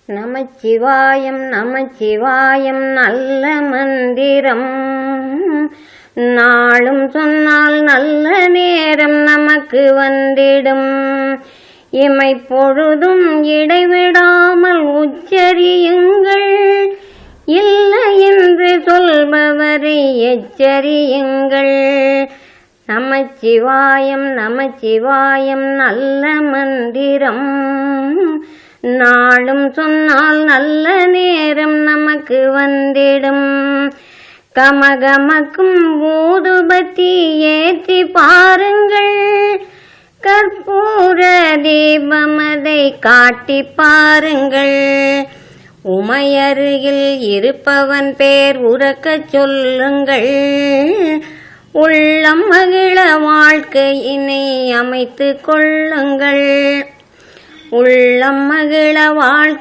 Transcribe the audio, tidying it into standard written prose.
நமச்சிவாயம் நமச்சிவாயம் நல்ல மந்திரம். நாளும் சொன்னால் நல்ல நேரம் நமக்கு வந்திடும். இமை பொழுதும் இடைவிடாமல் உச்சரியுங்கள். இல்லை என்று சொல்பவரை எச்சரியுங்கள். நமச்சிவாயம் நமச்சிவாயம் நல்ல மந்திரம். நாளும் சொன்னால் நல்ல நேரம் நமக்கு வந்திடும். கமகமக்கும் ஊதுபத்தி ஏற்றி பாருங்கள். கற்பூர தீபமதை காட்டி பாருங்கள். உமையருகில் இருப்பவன் பேர் உரக்கச் சொல்லுங்கள். உள்ளம் மகிழ வாழ்க்கையினை அமைத்து கொள்ளுங்கள். உள்ளம் மகிழ வாழ்க்கை